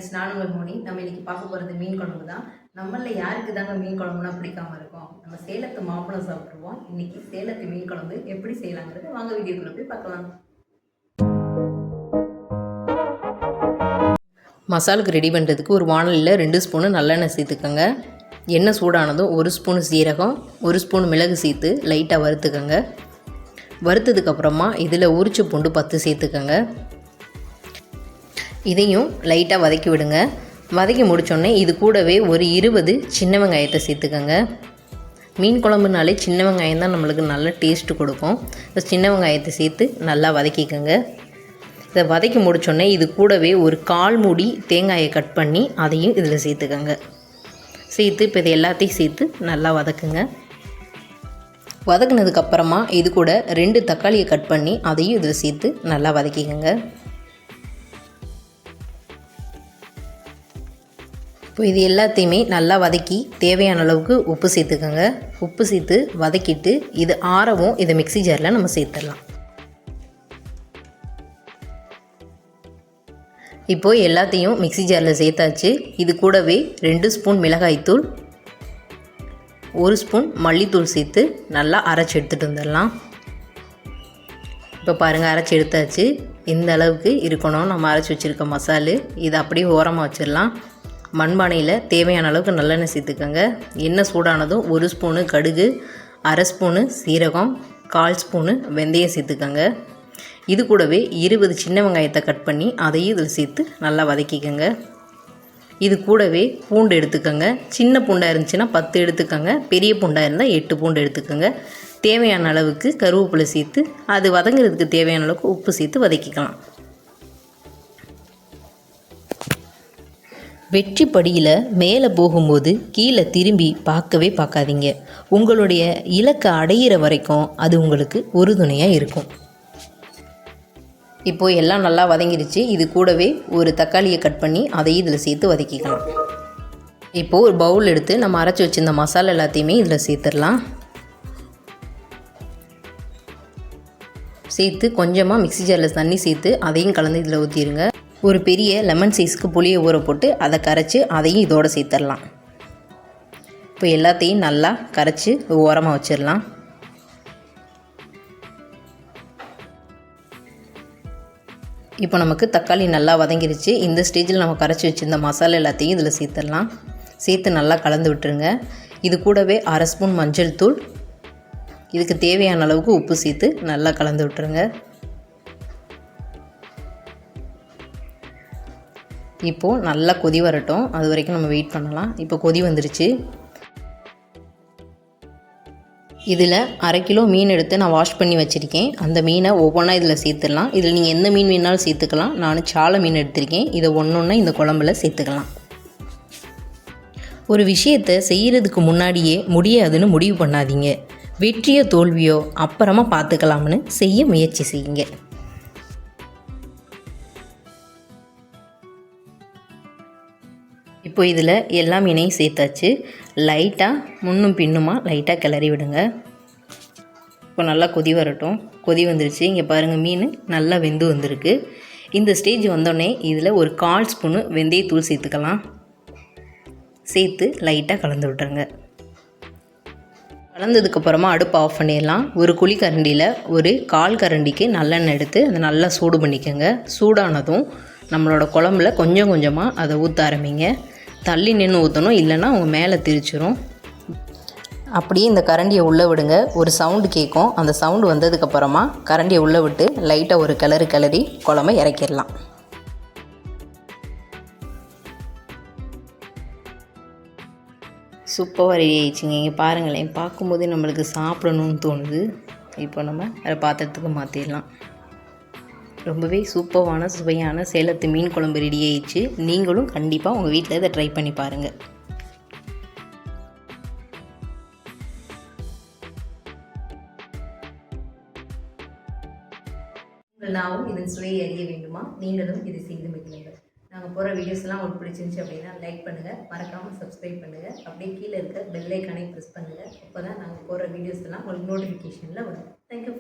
Friends, நான் உங்கள் மோனி. நம்ம இன்னைக்கு பார்க்க போகிறது மீன் குழம்பு தான். நம்மளில் யாருக்கு தாங்க மீன் குழம்புனா பிடிக்காம இருக்கும்? நம்ம சேலத்து மாம்பழம் சாப்பிட்ருவோம். இன்னைக்கு சேலத்து மீன் குழம்பு எப்படி செய்யலாங்கிறது வாங்க வீடியோக்குள்ள போய் பார்க்கலாம். மசாலுக்கு ரெடி பண்ணுறதுக்கு ஒரு வானலியில் 2 ஸ்பூனு நல்லெண்ணெய் சேர்த்துக்கோங்க. எண்ணெய் சூடானதும் 1 ஸ்பூன் சீரகம், 1 ஸ்பூன் மிளகு சேர்த்து லைட்டாக வறுத்துக்கோங்க. வறுத்ததுக்கப்புறமா இதில் உரிச்ச பூண்டு 10 சேர்த்துக்கோங்க. இதையும் லைட்டாக வதக்கி விடுங்க. வதக்கி முடித்தோடனே இது கூடவே ஒரு 20 சின்ன வெங்காயத்தை சேர்த்துக்கோங்க. மீன் குழம்புனாலே சின்ன வெங்காயம் தான் நம்மளுக்கு நல்ல டேஸ்ட்டு கொடுக்கும். இந்த சின்ன வெங்காயத்தை சேர்த்து நல்லா வதக்கிக்கோங்க. இதை வதக்கி முடித்தோடனே இது கூடவே ஒரு 1/4 மூடி தேங்காயை கட் பண்ணி அதையும் இதில் சேர்த்துக்கோங்க. சேர்த்து இப்போ இது எல்லாத்தையும் சேர்த்து நல்லா வதக்குங்க. வதக்குனதுக்கப்புறமா இது கூட 2 தக்காளியை கட் பண்ணி அதையும் இதில் சேர்த்து நல்லா வதக்கிக்கோங்க. இப்போ இது எல்லாத்தையுமே நல்லா வதக்கி தேவையான அளவுக்கு உப்பு சேர்த்துக்கோங்க. உப்பு சேர்த்து வதக்கிட்டு இது ஆறவும் இதை மிக்ஸி ஜாரில் நம்ம சேர்த்துடலாம். இப்போது எல்லாத்தையும் மிக்ஸி ஜாரில் சேர்த்தாச்சு. இது கூடவே 2 ஸ்பூன் மிளகாய்த்தூள், 1 ஸ்பூன் மல்லித்தூள் சேர்த்து நல்லா அரைச்சி எடுத்துகிட்டு வந்துடலாம். இப்போ பாருங்கள், அரைச்சி எடுத்தாச்சு. இந்த அளவுக்கு இருக்கணும் நம்ம அரைச்சி வச்சுருக்க மசாலு. இதை அப்படியே ஓரமாக வச்சிடலாம். மண்பானையில் தேவையான அளவுக்கு நல்லெண்ணெய் சேர்த்துக்கோங்க. எண்ணெய் சூடானதும் 1 ஸ்பூனு கடுகு, 1/2 ஸ்பூனு சீரகம், 1/4 ஸ்பூனு வெந்தயம் சேர்த்துக்கோங்க. இது கூடவே 20 சின்ன வெங்காயத்தை கட் பண்ணி அதையும் இதில் சேர்த்து நல்லா வதக்கிக்கோங்க. இது கூடவே பூண்டு எடுத்துக்கோங்க. சின்ன பூண்டாக இருந்துச்சுன்னா 10 எடுத்துக்கோங்க. பெரிய பூண்டாக இருந்தால் 8 பூண்டு எடுத்துக்கோங்க. தேவையான அளவுக்கு கருவேப்பிலை சேர்த்து அது வதங்குறதுக்கு தேவையான அளவுக்கு உப்பு சேர்த்து வதக்கிக்கலாம். வெற்றி படியில் மேலே போகும்போது கீழே திரும்பி பார்க்கவே பார்க்காதீங்க. உங்களுடைய இலக்கை அடையிற வரைக்கும் அது உங்களுக்கு உறுதுணையாக இருக்கும். இப்போது எல்லாம் நல்லா வதங்கிடுச்சு. இது கூடவே ஒரு தக்காளியை கட் பண்ணி அதையும் இதில் சேர்த்து வதக்கிக்கலாம். இப்போது ஒரு பவுல் எடுத்து நம்ம அரைச்சி வச்சுருந்த மசாலா எல்லாத்தையுமே இதில் சேர்த்துடலாம். சேர்த்து கொஞ்சமாக மிக்ஸி ஜாரில் தண்ணி சேர்த்து அதையும் கலந்து இதில் ஊற்றிடுங்க. ஒரு பெரிய லெமன் சைஸ்க்கு புளியை ஊற போட்டு அதை கரைச்சி அதையும் இதோடு சேர்த்துடலாம். இப்போ எல்லாத்தையும் நல்லா கரைச்சி ஓரமாக வச்சிடலாம். இப்போ நமக்கு தக்காளி நல்லா வதங்கிருச்சு. இந்த ஸ்டேஜில் நம்ம கரைச்சி வச்சுருந்த மசாலா எல்லாத்தையும் இதில் சேர்த்துடலாம். சேர்த்து நல்லா கலந்து விட்டுருங்க. இது கூடவே 1/2 ஸ்பூன் மஞ்சள் தூள், இதுக்கு தேவையான அளவுக்கு உப்பு சேர்த்து நல்லா கலந்து விட்டுருங்க. இப்போது நல்லா கொதி வரட்டும். அது வரைக்கும் நம்ம வெயிட் பண்ணலாம். இப்போ கொதி வந்துருச்சு. இதில் 1/2 கிலோ மீன் எடுத்து நான் வாஷ் பண்ணி வச்சுருக்கேன். அந்த மீனை ஒவ்வொன்றா இதில் சேர்த்துடலாம். இதில் நீங்கள் எந்த மீன் வேணாலும் சேர்த்துக்கலாம். நான் சாலை மீன் எடுத்திருக்கேன். இதை ஒன்றொன்னா இந்த குழம்புல சேர்த்துக்கலாம். ஒரு விஷயத்தை செய்கிறதுக்கு முன்னாடியே முடியாதுன்னு முடிவு பண்ணாதீங்க. வெற்றியோ தோல்வியோ அப்புறமா பார்த்துக்கலாம்னு செய்ய முயற்சி செய்யுங்க. இப்போ இதில் எல்லா மீனையும் சேர்த்தாச்சு. லைட்டாக முன்னும் பின்னுமா லைட்டாக கிளறி விடுங்க. இப்போ நல்லா கொதி வரட்டும். கொதி வந்துருச்சு. இங்கே பாருங்கள், மீன் நல்லா வெந்து வந்திருக்கு. இந்த ஸ்டேஜ் வந்தோடனே இதில் ஒரு 1/4 ஸ்பூனு வெந்தயத்தூள் சேர்த்துக்கலாம். சேர்த்து லைட்டாக கலந்து விட்டுருங்க. கலந்ததுக்கப்புறமா அடுப்பு ஆஃப் பண்ணிடலாம். ஒரு குழிக்கரண்டியில் ஒரு 1/4 கரண்டிக்கு நல்லெண்ணெய் எடுத்து அதை நல்லா சூடு பண்ணிக்கோங்க. சூடானதும் நம்மளோட குழம்புல கொஞ்சம் கொஞ்சமாக அதை ஊற்ற ஆரம்பிங்க. தள்ளி நின்று ஊற்றணும், இல்லைன்னா அவங்க மேலே திரிச்சிரும். அப்படியே இந்த கரண்டியை உள்ளே விடுங்க. ஒரு சவுண்டு கேட்கும். அந்த சவுண்டு வந்ததுக்கப்புறமா கரண்டியை உள்ளே விட்டு லைட்டாக ஒரு கிளறி குழம்பை இறக்கிடலாம். சூப்பராக ரெடி ஆயிடுச்சுங்க. இங்கே பாருங்களேன், பார்க்கும்போதே நம்மளுக்கு சாப்பிடணும்னு தோணுது. இப்போ நம்ம அதை பாத்திரத்துக்கு மாற்றிடலாம். ரொம்பவே சூப்பரான சுவையான சேலத்து மீன் குழம்பு ரெடி ஆயிடுச்சு. நீங்களும் கண்டிப்பாக உங்கள் வீட்டில் இதை ட்ரை பண்ணி பாருங்கள். நாமும் இதன் சுவையை அறிய வேண்டுமா? நீங்களும் இதை செய்து மகிழுங்கள். நாங்கள் போகிற வீடியோஸ்லாம் உங்களுக்கு பிடிச்சிருந்துச்சு அப்படின்னா லைக் பண்ணுங்கள், மறக்காமல் சப்ஸ்கிரைப் பண்ணுங்கள். அப்படியே கீழே இருக்க பெல் ஐக்கானை ப்ரெஸ் பண்ணுங்கள். அப்போ தான் நாங்கள் போகிற வீடியோஸ்லாம் உங்களுக்கு நோட்டிஃபிகேஷனில் வரும். தேங்க்யூ.